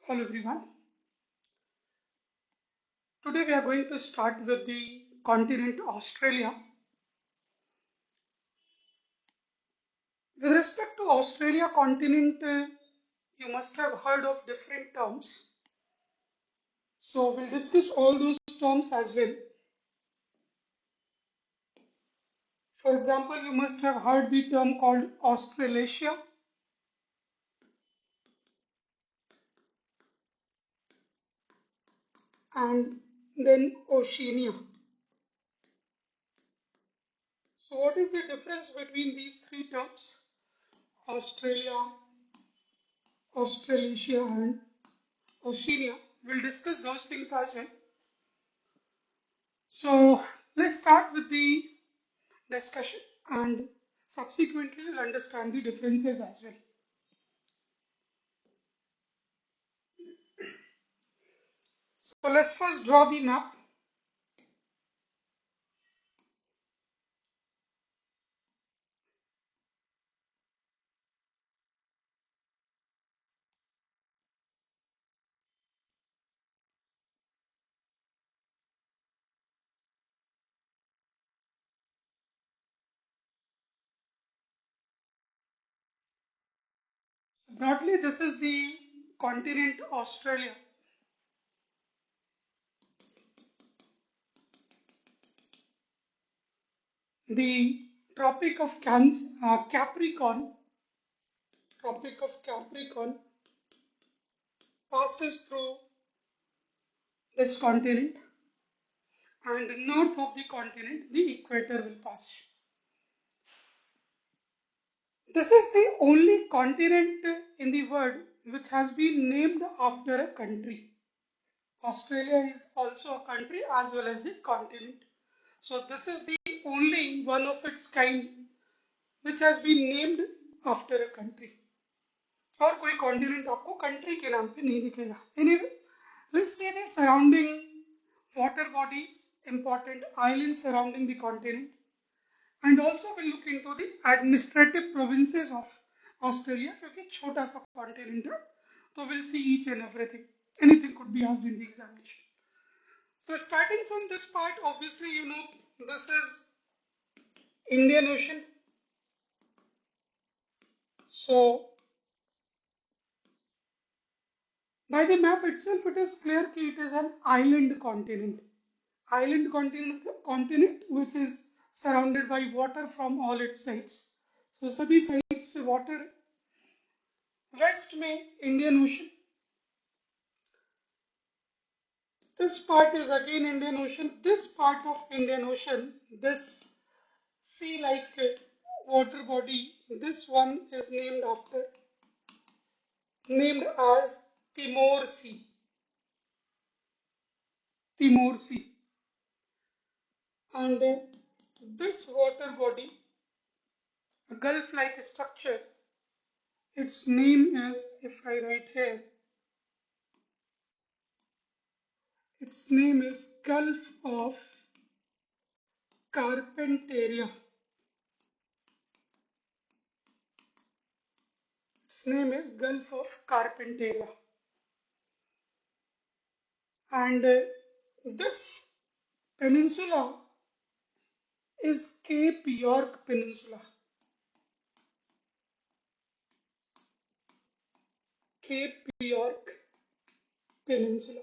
Hello everyone. Today we are going to start with the continent Australia. With respect to Australia continent, you must have heard of different terms. So we'll discuss all those terms as well. For example, you must have heard the term called Australasia and then Oceania. So what is the difference between these three terms? Australia, Australasia and Oceania. We'll discuss those things as well. So let's start with the discussion and subsequently you'll understand the differences as well. So let's first draw the map. Broadly, this is the continent Australia. The Capricorn, Tropic of Capricorn passes through this continent, and north of the continent, the equator will pass. This is the only continent in the world which has been named after a country. Australia is also a country as well as the continent. So this is the only one of its kind which has been named after a country. और कोई continent आपको country के नाम पे नहीं दिखेगा. Anyway, let's see the surrounding water bodies, important islands surrounding the continent, and also we'll look into the administrative provinces of Australia क्योंकि छोटा सा continent है, तो we'll see each and everything. Anything could be asked in the examination. So starting from this part, obviously you know this is Indian Ocean. So by the map itself, it is clear that it is an island continent. Island continent which is surrounded by water from all its sides. So सभी sides से water. West में Indian Ocean. This part is again Indian Ocean. This part of Indian Ocean, this sea-like water body, this one is named as Timor Sea. Timor Sea. And this water body, a gulf-like structure, its name is, if I write here, its name is Gulf of Carpentaria. Its name is Gulf of Carpentaria. And this peninsula is Cape York Peninsula. Cape York Peninsula.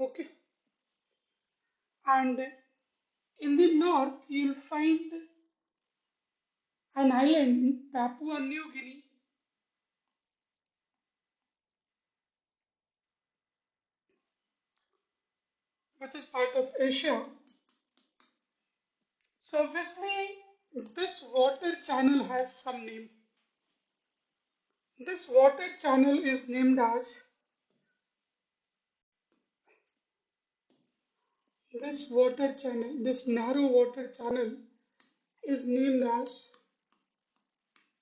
Okay. And in the north, you'll find an island in Papua New Guinea, which is part of Asia. So obviously, this water channel has some name. This water channel is named as this narrow water channel is named as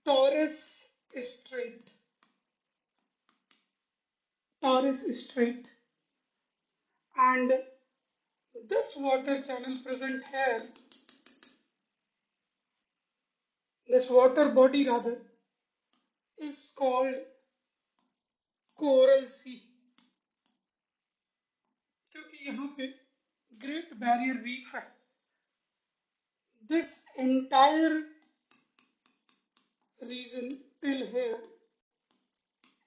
Torres Strait. Torres Strait. And this water channel present here, this water body rather, is called Coral Sea, क्योंकि यहाँ पे Great Barrier Reef है. This entire region till here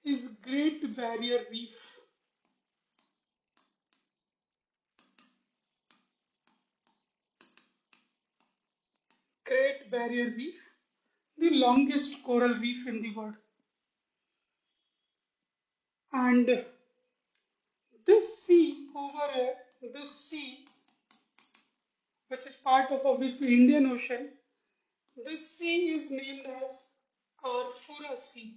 is Great Barrier Reef. Great Barrier Reef, the longest coral reef in the world. And this sea over here, this sea, which is part of obviously Indian Ocean, this sea is named as Arfura Sea.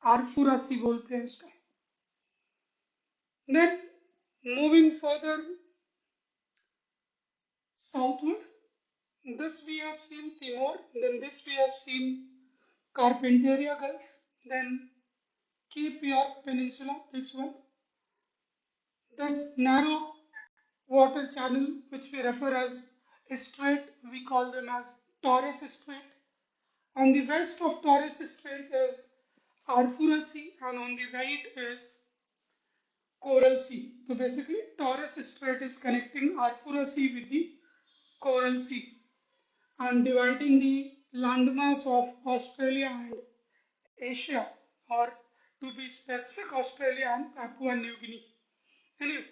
Arfura Sea बोलते हैं इसको. Then moving further southward, this we have seen Timor, then this we have seen Carpentaria Gulf, then Cape York Peninsula, this one. This narrow water channel, which we refer as a strait, we call them as Torres Strait. On the west of Torres Strait is Arfura Sea, and on the right is Coral Sea. So basically, Torres Strait is connecting Arfura Sea with the Coral Sea and dividing the landmass of Australia and Asia, or to be specific, Australia and Papua New Guinea. Anyway,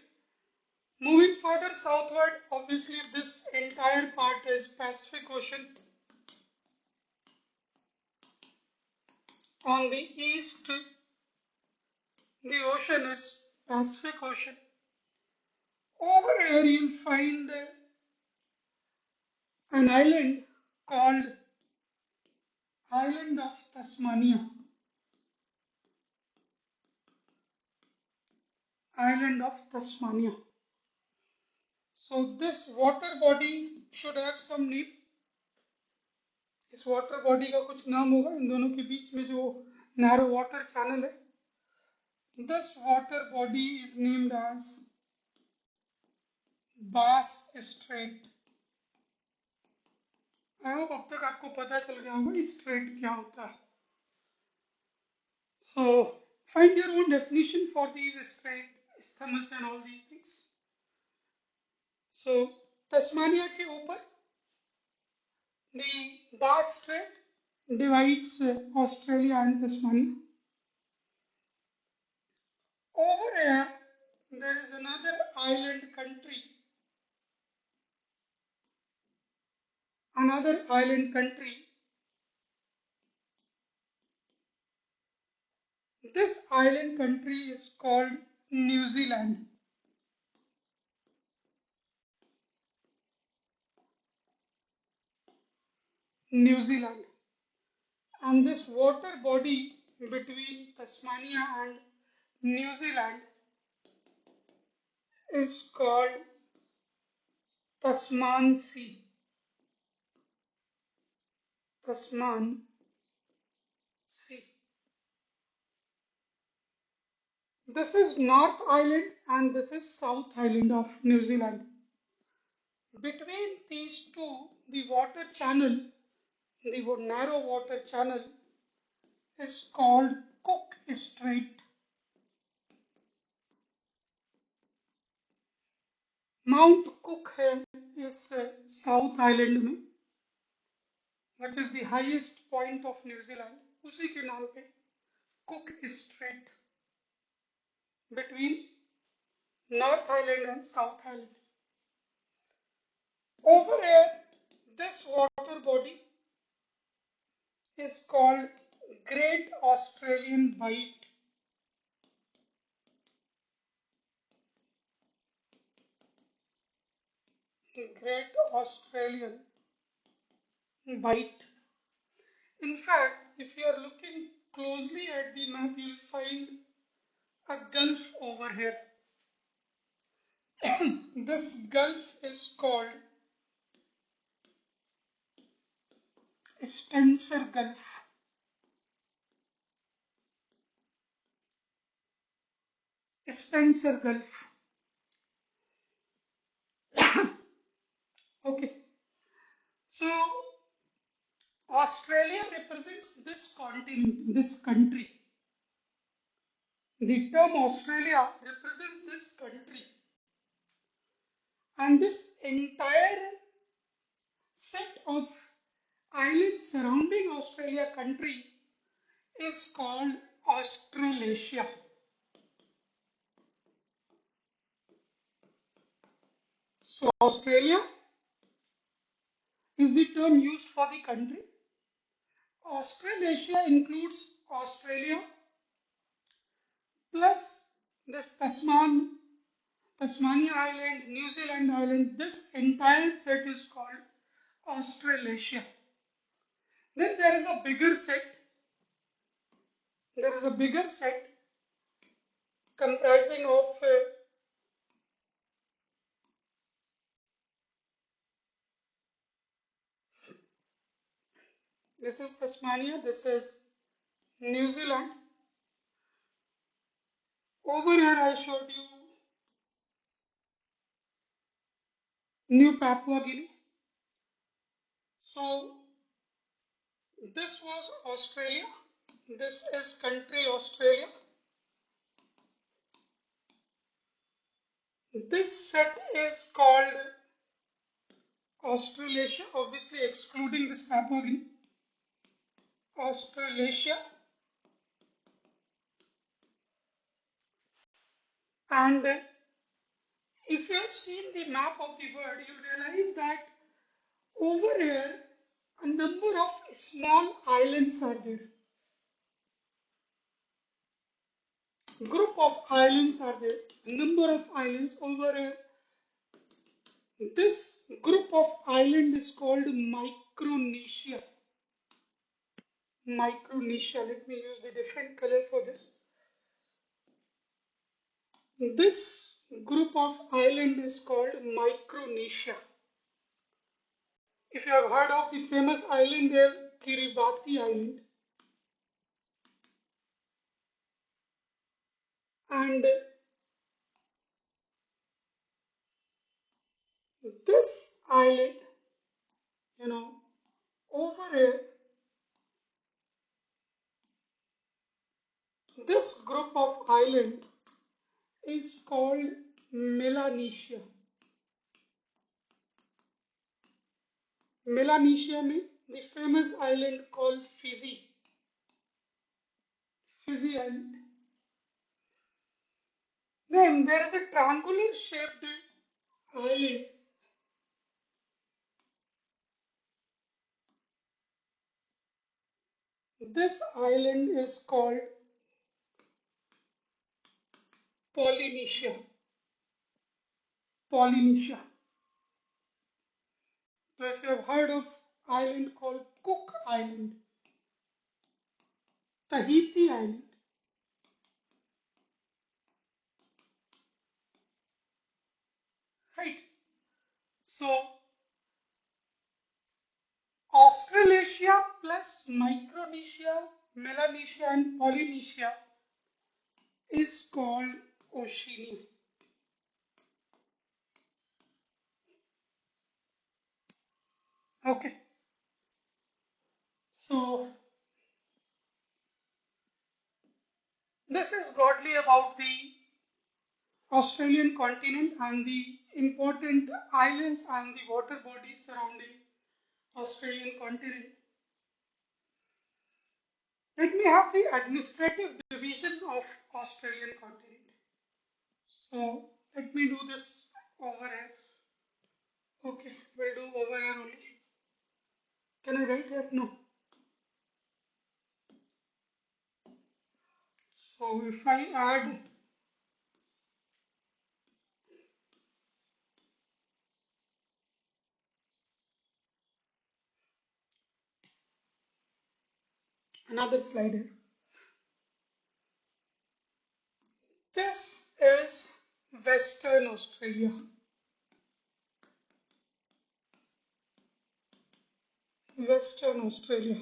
moving further southward, obviously this entire part is Pacific Ocean. On the east, the ocean is Pacific Ocean. Over here you'll find an island called Island of Tasmania. Island of Tasmania. So this water body should have some name. इस water body का कुछ नाम होगा, इन दोनों के बीच में जो narrow water channel है. This water body is named as Bass Strait. I hope अब तक आपको पता चल गया होगा स्ट्रेट क्या होता है. So find your own definition for these strait, isthmus and all these things. So Tasmania के ऊपर the Bass Strait divides Australia and Tasmania. Over here there is another island country. Another island country. This island country is called New Zealand. New Zealand. And this water body between Tasmania and New Zealand is called Tasman Sea. Tasman Sea. This is North Island and this is South Island of New Zealand. Between these two, the water channel, the narrow water channel, is called Cook Strait. Mount Cook is South Island में, which is the highest point of New Zealand. उसी के नाम पे Cook Strait between North Island and South Island. Over here, this water body is called Great Australian Bight. Great Australian Bight. In fact, if you are looking closely at the map, you will find a gulf over here. This gulf is called Spencer Gulf. Spencer Gulf. Okay. So Australia represents this continent, this country. The term Australia represents this country. And this entire set of islands surrounding Australia country is called Australasia. So Australia is the term used for the country. Australasia includes Australia plus this Tasmania Island, New Zealand Island. This entire set is called Australasia. Then there is a bigger set. There is a bigger set comprising of this is Tasmania, this is New Zealand. Over here I showed you New Papua Guinea. So this was Australia. This is country Australia. This set is called Australasia, obviously excluding this Papua Guinea. Australasia. And if you have seen the map of the world, you realize that over here a number of small islands are there. Group of islands are there. A number of islands over here. This group of island is called Micronesia. Micronesia. Let me use the different color for this. This group of island is called Micronesia. If you have heard of the famous island there, Kiribati Island. And this island, over here, this group of island is called Melanesia. Melanesia means the famous island called Fiji. Fiji Island. Then there is a triangular shaped island. This island is called Polynesia. Polynesia. So if you have heard of island called Cook Island, Tahiti Island, right? So Australasia plus Micronesia, Melanesia and Polynesia is called Oceania. Okay. So this is broadly about the Australian continent and the important islands and the water bodies surrounding Australian continent. Let me have the administrative division of Australian continent. So let me do this over here. Okay, we'll do over here only. Can I write here? No. So if I add another slide here. This is Western Australia. Western Australia.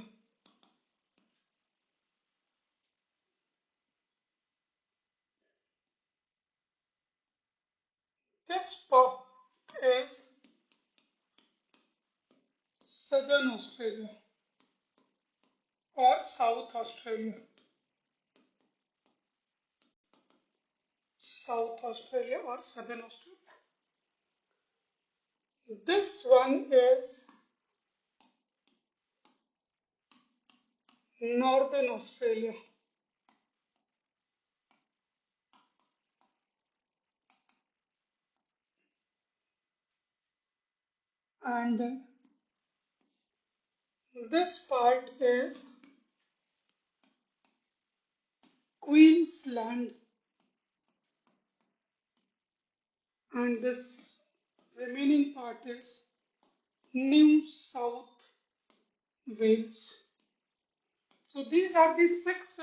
This part is Southern Australia. or South Australia. South Australia or Southern Australia. This one is Northern Australia. And this part is Queensland. And this remaining part is New South Wales. So these are the 6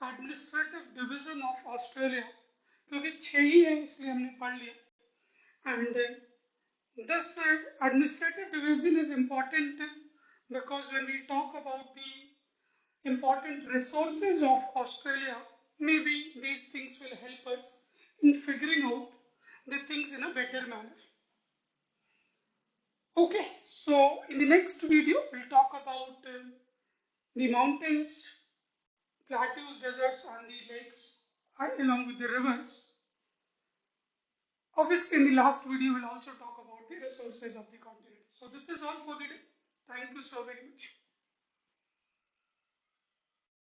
administrative division of Australia. क्योंकि 6 ही है इसलिए हमने पढ़ लिया. And this administrative division is important because when we talk about the important resources of Australia, maybe these things will help us in figuring out the things in a better manner. Okay, so in the next video, we'll talk about the mountains, plateaus, deserts, and the lakes, along with the rivers. Obviously, in the last video, we'll also talk about the resources of the continent. So this is all for the day. Thank you so very much.